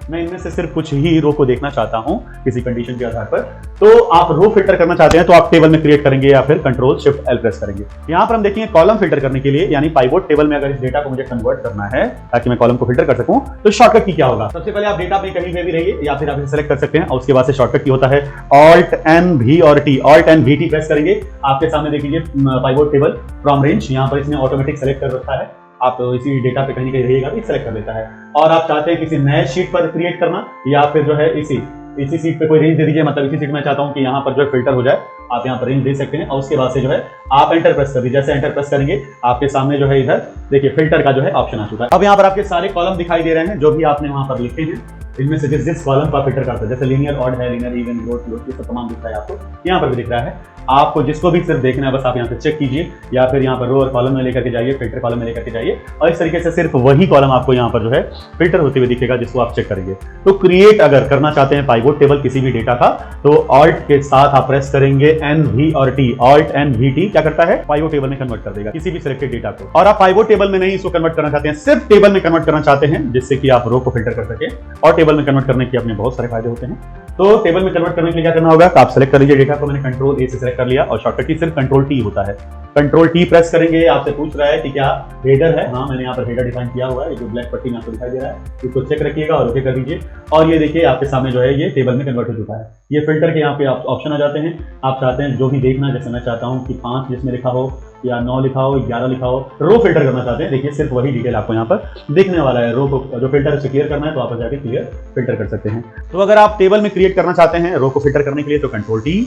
मैं इनमें से सिर्फ कुछ ही रो को देखना चाहता हूं किसी कंडीशन के आधार पर, तो आप रो फिल्टर करना चाहते हैं तो आप टेबल में क्रिएट करेंगे या फिर कंट्रोल शिफ्ट एल प्रेस करेंगे। यहां पर हम देखेंगे कॉलम फिल्टर करने के लिए, यानी पाइवोट टेबल में अगर इस डेटा को मुझे कन्वर्ट करना है ताकि मैं कॉलम को फिल्टर कर सकूं, तो शॉर्टकट की क्या होगा, सबसे पहले आप डेटा में कहीं पे भी रहिए या फिर आप इसे सेलेक्ट कर सकते हैं और उसके बाद से शॉर्टकट की होता है ऑल्ट एन भी और टी, ऑल्ट एन भी टी प्रेस करेंगे, आपके सामने देख लीजिए पाइवोट टेबल फ्रॉम रेंज, यहाँ पर इसने ऑटोमेटिक सेलेक्ट कर रखा है, आप इसी डेटा पे कहीं रहिएगा तो सेलेक्ट कर लेता है। और आप चाहते हैं किसी नए शीट पर क्रिएट करना या फिर जो है इसी सीट पे कोई रेंज दे दीजिए, मतलब इसी सीट में चाहता हूं कि यहाँ पर जो है फिल्टर हो जाए, आप यहाँ पर रेंज दे सकते हैं और उसके बाद से जो है आप एंटर प्रेस कर दीजिए। जैसे एंटर प्रेस करेंगे आपके सामने जो है इधर देखिए फिल्टर का जो है ऑप्शन आ चुका है। अब यहाँ पर आपके सारे कॉलम दिखाई दे रहे हैं जो भी आपने वहां पर लिखे हैं, इनमें से जिस कॉलम का फिल्टर करता है, जैसे लीनियर ऑड है, लीनियर इवन, ग्रोथ, ये सब तमाम दिख रहा है आपको, यहाँ पर भी दिख रहा है। आपको जिसको भी सिर्फ देखना है बस आप यहाँ से चेक कीजिए या फिर यहाँ पर रो और कॉलम में लेकर के जाइए, फिल्टर कॉलम में लेकर के जाइए और इस तरीके से सिर्फ वही कॉलम आपको यहाँ पर जो है फिल्टर होते हुए दिखेगा जिसको आप चेक करेंगे। तो क्रिएट अगर करना चाहते हैं पाइवोट टेबल किसी भी डेटा का, तो ऑल्ट के साथ आप प्रेस करेंगे एन वी और T, Alt N V T क्या करता है, पाइवोट टेबल में कन्वर्ट कर देगा किसी भी सिलेक्टेड डेटा को। और आप पाइवोट टेबल में नहीं इसको कन्वर्ट करना चाहते हैं, सिर्फ टेबल में कन्वर्ट करना चाहते हैं जिससे कि आप रो को फिल्टर कर सके, और टेबल में कन्वर्ट करने के अपने बहुत सारे फायदे होते हैं। तो टेबल में कन्वर्ट करने के लिए क्या करना होगा, तो आप सेलेक्ट कर लीजिए डेटा को, मैंने कंट्रोल ए से सेलेक्ट कर लिया और शॉर्टकट की सिर्फ कंट्रोल टी होता है। कंट्रोल टी प्रेस करेंगे, आपसे पूछ रहा है कि क्या हेडर है, हाँ मैंने यहाँ पर हेडर डिफाइन किया हुआ है, ये जो ब्लैक पट्टी में आपको दिखाई दे रहा है इसको चेक रखिएगा और ओके कर दीजिए। और ये देखिए आपके सामने जो है ये टेबल में कन्वर्ट हो चुका है। ये फिल्टर के यहाँ पे ऑप्शन आ जाते हैं, आप चाहते हैं जो भी देखना, जैसे मैं चाहता हूँ कि 5 जिसमें लिखा हो या 9 लिखा हो, 11 लिखा हो, रो फिल्टर करना चाहते हैं, देखिए सिर्फ वही डिटेल आपको यहाँ पर देखने वाला है। रो को जो फिल्टर है क्लियर करना है तो आप जाके क्लियर फिल्टर कर सकते हैं। तो अगर आप टेबल में क्रिएट करना चाहते हैं रो को फिल्टर करने के लिए तो कंट्रोल टी,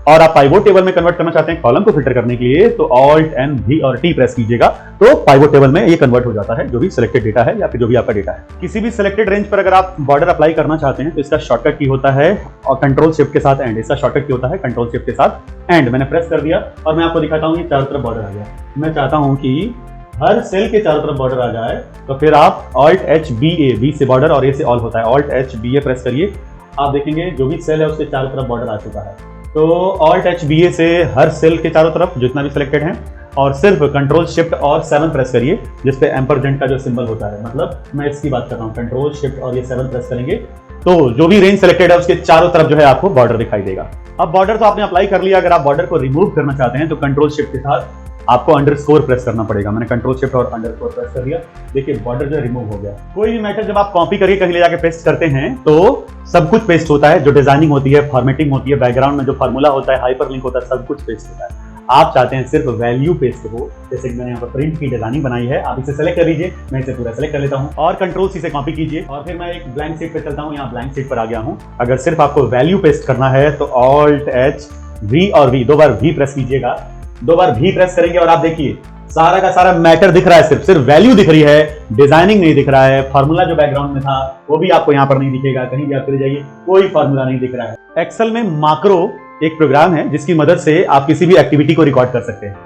और आप पाइवोट टेबल में कन्वर्ट करना चाहते हैं कॉलम को फिल्टर करने के लिए तो ऑल्ट एन वी और टी प्रेस कीजिएगा, तो पाइवोट टेबल में ये कन्वर्ट हो जाता है जो भी सिलेक्टेड डेटा है या फिर जो भी आपका डेटा है। किसी भी सिलेक्टेड रेंज पर अगर आप बॉर्डर अप्लाई करना चाहते हैं तो इसका शॉर्टकट की होता है और कंट्रोल शिफ्ट के साथ एंड, इसका शॉर्टकट की होता है कंट्रोल शिफ्ट के साथ एंड। मैंने प्रेस कर दिया और मैं आपको दिखाता हूँ ये चारों तरफ बॉर्डर आ गया। मैं चाहता हूँ कि हर सेल के चारों तरफ बॉर्डर आ जाए तो फिर आप ऑल्ट एच बी ए, बी से बॉर्डर और ए से ऑल होता है, ऑल्ट एच बी ए प्रेस करिए, आप देखेंगे जो भी सेल है उसके चारों तरफ बॉर्डर आ चुका है। तो ऑल्ट एच बी ए से हर सेल के चारों तरफ जितना भी सिलेक्टेड है और सिर्फ कंट्रोल शिफ्ट और 7 प्रेस करिए जिसपे एम्परजेंट का जो सिंबल होता है, मतलब मैं इसकी बात कर रहा हूँ, कंट्रोल शिफ्ट और ये 7 प्रेस करेंगे तो जो भी रेंज सिलेक्टेड है उसके चारों तरफ जो है आपको बॉर्डर दिखाई देगा। अब बॉर्डर तो आपने अप्लाई कर लिया, अगर आप बॉर्डर को रिमूव करना चाहते हैं तो कंट्रोल शिफ्ट के साथ आपको अंडरस्कोर प्रेस करना पड़ेगा। मैंने कंट्रोल शिफ्ट और अंडरस्कोर प्रेस कर दिया, देखिए बॉर्डर जो रिमूव हो गया। कोई भी मैटर जब आप कॉपी करके कहीं ले जाके पेस्ट करते हैं तो सब कुछ पेस्ट होता है, जो डिजाइनिंग होती है, फॉर्मेटिंग होती है, बैकग्राउंड में जो फार्मूला होता है, हाइपरलिंक होता है, सब कुछ पेस्ट होता है। आप चाहते हैं सिर्फ वैल्यू पेस्ट हो, जैसे कि मैंने यहाँ पर प्रिंट की डिजाइनिंग बनाई है, आप इसे सेलेक्ट कर लीजिए, मैं इसे पूरा सेलेक्ट कर लेता हूँ और कंट्रोल सी से कॉपी कीजिए और फिर मैं एक ब्लैंक शीट पे चलता हूँ, यहाँ ब्लैंक शीट पर आ गया हूँ। अगर सिर्फ आपको वैल्यू पेस्ट करना है तो ऑल्ट एच वी और वी, 2 बार वी प्रेस कीजिएगा, 2 बार वी प्रेस करेंगे और आप देखिए सारा का सारा मैटर दिख रहा है, सिर्फ वैल्यू दिख रही है, डिजाइनिंग नहीं दिख रहा है, फार्मूला जो बैकग्राउंड में था वो भी आपको यहाँ पर नहीं दिखेगा, कहीं भी आप चले जाइए कोई फार्मूला नहीं दिख रहा है। एक्सेल में माक्रो एक प्रोग्राम है जिसकी मदद से आप किसी भी एक्टिविटी को रिकॉर्ड कर सकते हैं।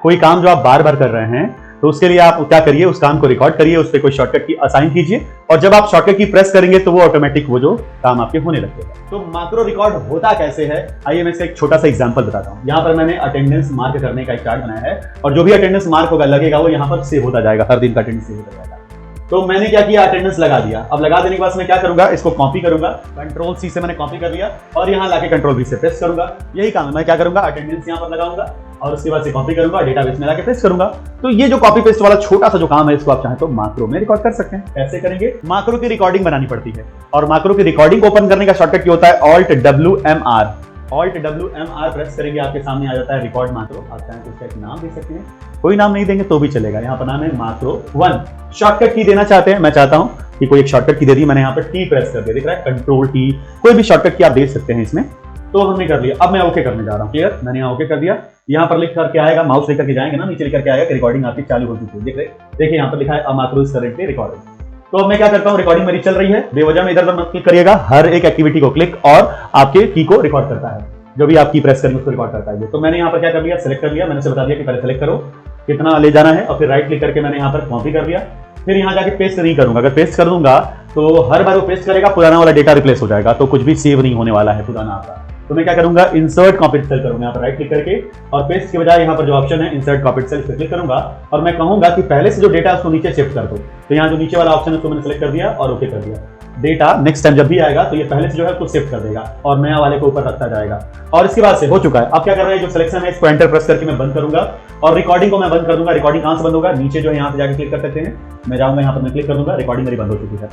कोई काम जो आप बार बार कर रहे हैं तो उसके लिए आप क्या करिए, उस काम को रिकॉर्ड करिए, उस पर कोई शॉर्टकट की असाइन कीजिए और जब आप शॉर्टकट की प्रेस करेंगे तो वो ऑटोमेटिक वो जो काम आपके होने लगेगा। तो माक्रो रिकॉर्ड होता कैसे है, आइए मैं इसका एक छोटा सा एग्जांपल बताता हूँ। यहाँ पर मैंने अटेंडेंस मार्क करने का एक चार्ट बनाया है और जो भी अटेंडेंस मार्क होगा लगेगा वो यहाँ पर सेव होता जाएगा, हर दिन का अटेंडेंस सेव होता जाएगा। तो मैंने क्या किया, अटेंडेंस लगा दिया। अब लगा देने के बाद मैं क्या करूंगा, इसको कॉपी करूंगा, कंट्रोल सी से मैंने कॉपी कर लिया और यहाँ लाके कंट्रोल वी से प्रेस करूंगा। यही काम है, मैं क्या करूंगा, अटेंडेंस यहाँ पर लगाऊंगा और उसके बाद से कॉपी करूंगा, डेटाबेस में लाके पेस्ट करूंगा। तो ये जो कॉपी पेस्ट वाला छोटा सा जो काम है इसको आप चाहें तो माक्रो में रिकॉर्ड कर सकते हैं। कैसे करेंगे, माक्रो की रिकॉर्डिंग बनानी पड़ती है और माक्रो की रिकॉर्डिंग ओपन करने का शॉर्टकट क्या होता है, Alt W M R, Alt W M R press करेंगे, आपके सामने आ जाता है रिकॉर्ड माक्रो। आप चाहें तो इसका एक नाम दे सकते हैं, कोई नाम नहीं देंगे तो भी चलेगा, यहाँ पर नाम है माक्रो 1। शॉर्टकट की देना चाहते हैं, मैं चाहता हूं कि कोई एक शॉर्टकट की दे दी, मैंने यहाँ पर टी प्रेस कर दिया, दिख रहा है कंट्रोल टी, कोई भी शॉर्टकट की आप दे सकते हैं इसमें। तो हमने कर लिया, अब मैं ओके करने जा रहा हूँ, क्लियर, मैंने यहाँ ओके कर दिया। यहाँ पर लिख करके आएगा, माउस लेकर के जाएंगे ना, नीचे लिख करके आएगा कि रिकॉर्डिंग आपकी चालू हो चुकी है, देख रहे, देखिए यहाँ पर लिखा है माक्रो इज करेंटली रिकॉर्डिंग। तो अब मैं क्या करता हूँ, रिकॉर्डिंग मेरी चल रही है, बेवजह में इधर उधर मत क्लिक करिएगा, हर एक एक्टिविटी को क्लिक और आपके की को रिकॉर्ड करता है, जो भी आप की प्रेस करेंगे उसको रिकॉर्ड करता है। तो मैंने यहाँ पर क्या कर लिया, सिलेक्ट कर लिया, मैंने बता दिया कि पहले सिलेक्ट करो कितना ले जाना है और फिर राइट क्लिक करके मैंने यहाँ पर कॉपी कर लिया। फिर यहाँ जाके पेस्ट नहीं करूंगा, अगर पेस्ट कर दूंगा तो हर बार वो पेस्ट करेगा, पुराना वाला डेटा रिप्लेस हो जाएगा, तो कुछ भी सेव नहीं होने वाला है पुराना आपका। तो मैं क्या करूंगा, इंसर्ट कॉपीड सेल करूंगा, यहाँ पर राइट क्लिक करके और पेस्ट के बजाय यहाँ पर जो ऑप्शन है इंसर्ट कॉपीड सेल, इस पर क्लिक करूंगा और मैं कहूंगा कि पहले से जो डेटा है उसको नीचे शिफ्ट कर दो। तो यहाँ जो नीचे वाला ऑप्शन है उसको मैंने सेलेक्ट कर दिया और ओके कर दिया। डेटा नेक्स्ट टाइम जब भी आएगा तो ये पहले से जो है उसको शिफ्ट कर देगा और नया वाले को ऊपर रखता जाएगा। और इसके बाद से हो चुका है। अब क्या कर रहा है, जो सिलेक्शन है इसको एंटर प्रेस करके मैं बंद करूंगा और रिकॉर्डिंग को मैं बंद कर दूंगा। रिकॉर्डिंग कहां से बंद होगा, नीचे जो है यहाँ पे जाके क्लिक कर सकते हैं, मैं जाऊंगा यहाँ पर मैं क्लिक कर दूंगा, रिकॉर्डिंग मेरी बंद हो चुकी है।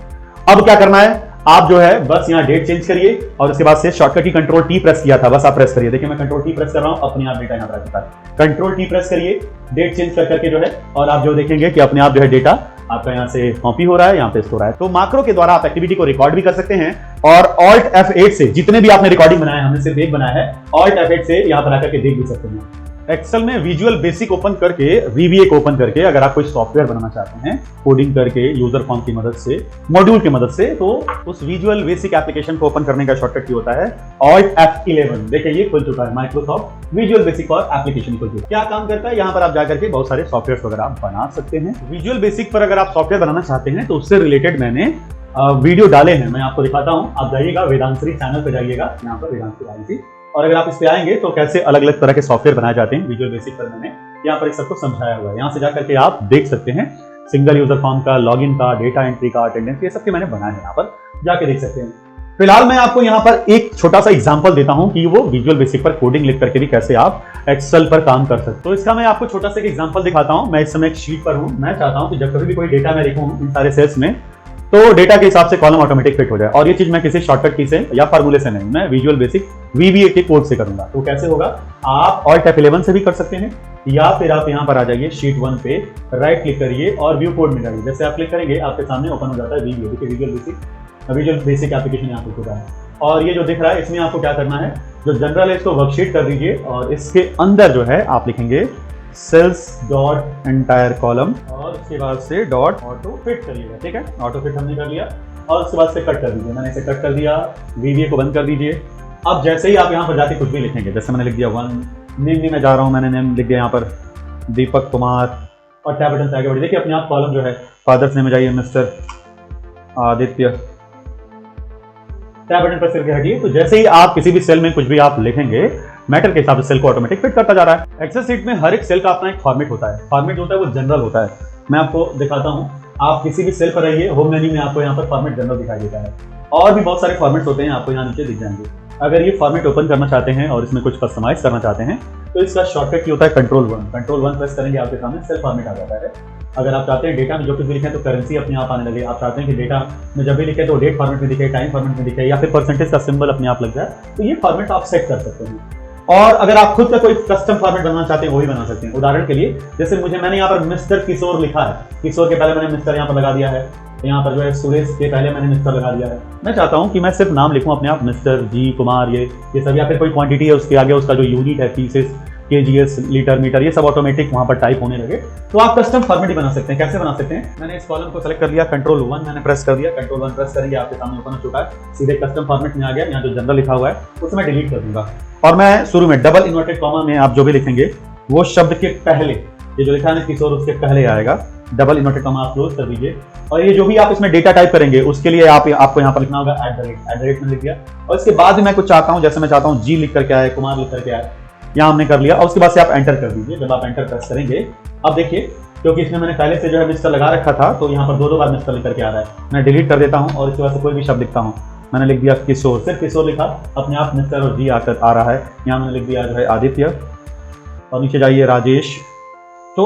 अब क्या करना है, आप जो है बस यहाँ डेट चेंज करिए और उसके बाद से शॉर्टकट की कंट्रोल टी प्रेस किया था, बस आप प्रेस करिए, देखिए मैं कंट्रोल टी प्रेस कर रहा हूँ, अपने आप डेटा यहाँ पर आ चुका है। कंट्रोल टी प्रेस करिए, डेट चेंज कर करके जो है और आप जो देखेंगे कि अपने आप जो है डेटा आपका यहाँ से कॉपी हो रहा है, यहाँ पे स्टोर है। तो माक्रो के द्वारा आप एक्टिविटी को रिकॉर्ड भी कर सकते हैं और ऑल्ट F8 से जितने भी आपने रिकॉर्डिंग बनाया, हमने सिर्फ एक बनाया है, ऑल्ट F8 से यहाँ पर आकर के देख भी सकते हैं। एक्सेल में विजुअल बेसिक ओपन करके, VBA को ओपन करके अगर आप कोई सॉफ्टवेयर बनाना चाहते हैं कोडिंग करके यूजर फॉर्म की मदद से, मॉड्यूल की मदद से, तो उस विजुअल बेसिक एप्लीकेशन को ओपन करने का शॉर्टकट की होता है ऑल्ट F11। देखिए ये खुल चुका है, माइक्रोसॉफ्ट विजुअल बेसिक और एप्लीकेशन खुल चुका है। क्या काम करता है, यहाँ पर आप जाकर के बहुत सारे सॉफ्टवेयर वगैरह आप बना सकते हैं। विजुअल बेसिक पर अगर आप सॉफ्टवेयर बनाना चाहते हैं तो उससे रिलेटेड मैंने वीडियो डाले हैं, मैं आपको दिखाता हूँ। आप जाइएगा वेदांश्री चैनल पे जाइएगा, यहाँ पर वेदांश्री, और अगर आप इस पे आएंगे तो कैसे अलग अलग तरह के सॉफ्टवेयर बनाए जाते हैं विजुअल बेसिक पर मैंने यहाँ पर इस सबको समझाया हुआ है। यहाँ से जाकर के आप देख सकते हैं सिंगल यूजर फॉर्म का, लॉगिन का, डेटा एंट्री का, अटेंडेंस, ये सब के मैंने बनाए हैं, यहाँ पर जाके देख सकते हैं। फिलहाल मैं आपको यहाँ पर एक छोटा सा एग्जांपल देता हूँ कि वो विजुअल बेसिक पर कोडिंग लिख करके भी कैसे आप एक्सेल पर काम कर सकते हैं। तो इसका मैं आपको छोटा सा एक एग्जांपल दिखाता हूँ। मैं इस समय एक शीट पर हूँ, मैं चाहता हूँ कि जब कभी भी कोई डेटा मैं लिखूँ इन सारे सेल्स में तो डेटा के हिसाब से कॉलम ऑटोमेटिक फिट हो जाए, और ये चीज मैं किसी शॉर्टकट की से या फार्मूले से नहीं, मैं विजुअल बेसिक VBA के कोड से करूंगा। तो कैसे होगा, आप Alt F11 से भी कर सकते हैं, या फिर आप यहाँ पर आ जाइए शीट 1 पे, राइट क्लिक करिए और व्यू कोड में जाइए। जैसे आप क्लिक करेंगे आपके सामने ओपन हो जाता है VBA, देखिए विजुअल बेसिक एप्लीकेशन यहाँ पर खुला है। और ये जो दिख रहा है इसमें आपको क्या करना है, जो जनरल है इसको वर्कशीट कर दीजिए और इसके अंदर जो है आप लिखेंगे सेल्स डॉट एंटायर कॉलम और उसके बाद से डॉट ऑटो फिट करिएगा। ठीक है, ऑटो फिट हमने कर लिया और उसके बाद से कट कर दीजिए। मैंने इसे कट कर दिया, VBA को बंद कर दीजिए। अब जैसे ही आप यहाँ पर जाके कुछ भी लिखेंगे, जैसे मैंने लिख दिया 1 नेम भी मैं जा रहा हूँ, मैंने नेम लिख दिया यहाँ पर दीपक कुमार और टैब बटन से आगे बढ़िए। देखिए अपने आप कॉलम जो है फादर्स नेम में जाइए mister Aditya, tab button press करके हटिए। तो जैसे ही आप किसी भी सेल में कुछ भी आप लिखेंगे, मैटर के हिसाब से सेल को ऑटोमेटिक फिट करता जा रहा है। एक्सेल शीट में हर एक सेल का अपना एक फॉर्मेट होता है। फॉर्मेट होता है वो जनरल होता है। मैं आपको दिखाता हूँ, आप किसी भी सेल पर रहिए, होम मेन्यू में आपको यहाँ पर फॉर्मेट जनरल दिखाई देता है। और भी बहुत सारे फॉर्मेट्स होते हैं, आपको यहाँ नीचे दिख जाएंगे। अगर ये फॉर्मेट ओपन करना चाहते हैं और इसमें कुछ कस्टमाइज करना चाहते हैं तो इसका शॉर्टकट की होता है कंट्रोल 1 प्रेस करेंगे, आपके सामने सेल फॉर्मेट आ जाता है। अगर आप चाहते हैं डेटा में जो कुछ भी लिखें तो करेंसी अपने आप आने लगे, आप चाहते हैं कि डेटा में जब भी लिखे तो डेट फॉर्मेट में दिखे, टाइम फॉर्मेट में दिखे, या फिर परसेंटेज का सिंबल अपने आप लग जाए, तो ये फॉर्मेट आप सेट कर सकते हैं। और अगर आप खुद का कोई कस्टम फॉर्मेट बनाना चाहते हैं वो भी बना सकते हैं। उदाहरण के लिए जैसे मैंने यहाँ पर मिस्टर किशोर लिखा है, किशोर के पहले मैंने मिस्टर यहाँ पर लगा दिया है, यहाँ पर जो है सुरेश के पहले मैंने मिस्टर लगा दिया है। मैं चाहता हूँ कि मैं सिर्फ नाम लिखूँ अपने आप, मिस्टर जी कुमार, ये सब, या फिर कोई क्वांटिटी है उसके आगे उसका जो यूनिट है, पीसेस, KGS, लीटर, मीटर, ये सब ऑटोमेटिक वहाँ पर टाइप होने लगे। तो आप कस्टम फॉर्मेट ही बना सकते हैं। कैसे बना सकते हैं, मैंने इस कॉलम को सेलेक्ट कर लिया, कंट्रोल 1 मैंने प्रेस कर दिया, कंट्रोल 1 प्रेस करेंगे आपके सामने ओपन हो चुका है, सीधे कस्टम फॉर्मेट में आ गया। यहाँ जो जनरल लिखा हुआ है उसे मैं डिलीट कर दूंगा और मैं शुरू में डबल इन्वर्टेड कॉमा में आप जो भी लिखेंगे वो शब्द के पहले, ये जो लिखा है ना किशोर, उसके पहले आएगा, डबल इन्वर्टेड कॉमा आप क्लोज कर दीजिए। और ये जो भी आप इसमें डेटा टाइप करेंगे उसके लिए आपको यहाँ पर लिखना होगा @ में लिख दिया। और इसके बाद मैं कुछ चाहता हूँ, जैसे मैं चाहता हूँ जी लिख करके आए, कुमार लिख करके आए, यहाँ हमने कर लिया। और उसके बाद से आप एंटर कर दीजिए। जब आप एंटर प्रेस करेंगे, अब देखिए क्योंकि इसमें मैंने पहले से जो है मिस्टर लगा रखा था तो यहाँ पर 2 बार मिस्टर लिख करके आ रहा है। मैं डिलीट कर देता हूँ और इसके बाद से कोई भी शब्द लिखता हूँ। मैंने लिख दिया किशोर, सिर्फ किशोर लिखा, अपने आप मिस्टर और जी आकर आ रहा है। यहाँ मैंने लिख दिया जो है आदित्य और नीचे जाइए राजेश। तो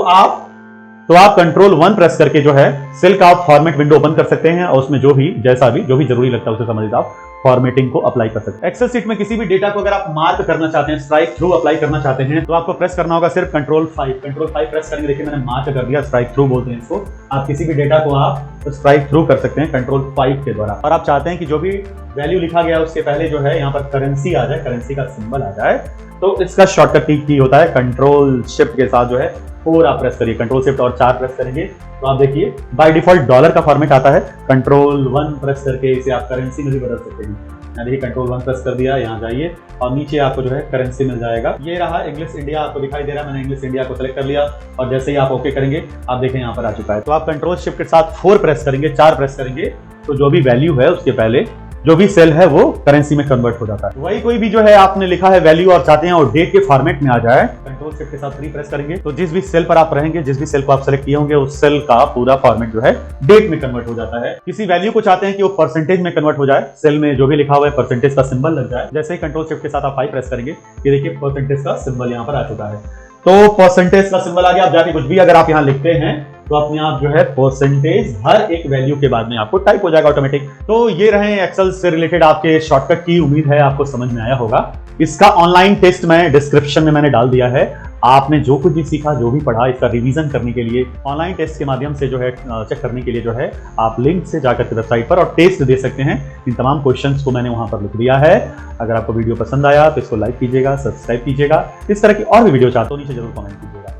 आप कंट्रोल 1 प्रेस करके जो है सेल का आप फॉर्मेट विंडो ओपन कर सकते हैं और उसमें जो भी जरूरी लगता है उसे समझिए आप फॉर्मेटिंग को अप्लाई कर सकते हैं। एक्सेल शीट में किसी भी डेटा को अगर आप मार्क करना चाहते हैं, स्ट्राइक थ्रू अप्लाई करना चाहते हैं, तो आपको प्रेस करना होगा सिर्फ कंट्रोल 5 प्रेस करेंगे। देखिए मैंने मार्क कर दिया, स्ट्राइक थ्रू बोलते हैं इसको। आप किसी भी डेटा को आप स्ट्राइक थ्रू कर सकते हैं कंट्रोल 5 के द्वारा। और आप चाहते हैं कि जो भी वैल्यू लिखा गया उसके पहले जो है यहाँ पर करेंसी आ जाए, करेंसी का सिंबल आ जाए, तो इसका शॉर्टकट की होता है कंट्रोल शिफ्ट के साथ जो है 4 आप प्रेस करिए, कंट्रोल शिफ्ट और 4 प्रेस करेंगे तो आप देखिए बाय डिफॉल्ट डॉलर का फॉर्मेट आता है। कंट्रोल 1 प्रेस करके इसे आप करेंसी में भी बदल सकते हैं। मैं देखिए कंट्रोल 1 प्रेस कर दिया, यहाँ जाइए और नीचे आपको जो है करेंसी मिल जाएगा। ये रहा इंग्लिश इंडिया, आपको दिखाई दे रहा है। मैंने इंग्लिश इंडिया को सेलेक्ट कर लिया और जैसे ही आप ओके करेंगे आप देखें यहाँ पर आ चुका है। तो आप कंट्रोल शिफ्ट के साथ 4 प्रेस करेंगे, 4 प्रेस करेंगे तो जो भी वैल्यू है उसके पहले जो भी सेल है वो करेंसी में कन्वर्ट हो जाता है। वही कोई भी जो है आपने लिखा है वैल्यू और चाहते हैं और डेट के फॉर्मेट में आ जाए, कंट्रोल शिफ्ट के साथ 3 प्रेस करेंगे तो जिस भी सेल पर आप रहेंगे, जिस भी सेल को आप सेलेक्ट किए होंगे उस सेल का पूरा फॉर्मेट जो है डेट में कन्वर्ट हो जाता है। किसी वैल्यू को चाहते हैं कि वो परसेंटेज में कन्वर्ट हो जाए, सेल में जो भी लिखा हुआ है परसेंटेज का सिंबल लग जाए। जैसे ही कंट्रोल शिफ्ट के साथ आप 5 प्रेस करेंगे, ये देखिए परसेंटेज का सिंबल यहाँ पर आ चुका है। तो परसेंटेज का सिंबल आ गया। आप जाके कुछ भी अगर आप यहाँ लिखते हैं तो अपने आप जो है परसेंटेज हर एक वैल्यू के बाद में आपको टाइप हो जाएगा ऑटोमेटिक। तो ये रहे एक्सेल से रिलेटेड आपके शॉर्टकट की, उम्मीद है आपको समझ में आया होगा। इसका ऑनलाइन टेस्ट मैं डिस्क्रिप्शन में मैंने डाल दिया है। आपने जो कुछ भी सीखा, जो भी पढ़ा, इसका रिवीजन करने के लिए ऑनलाइन टेस्ट के माध्यम से जो है चेक करने के लिए जो है आप लिंक से जाकर के वेबसाइट पर और टेस्ट दे सकते हैं। इन तमाम क्वेश्चंस को मैंने वहां पर लिख दिया है। अगर आपको वीडियो पसंद आया तो इसको लाइक कीजिएगा, सब्सक्राइब कीजिएगा। इस तरह की और भी वीडियो चाहते हो नीचे जरूर कमेंट कीजिएगा।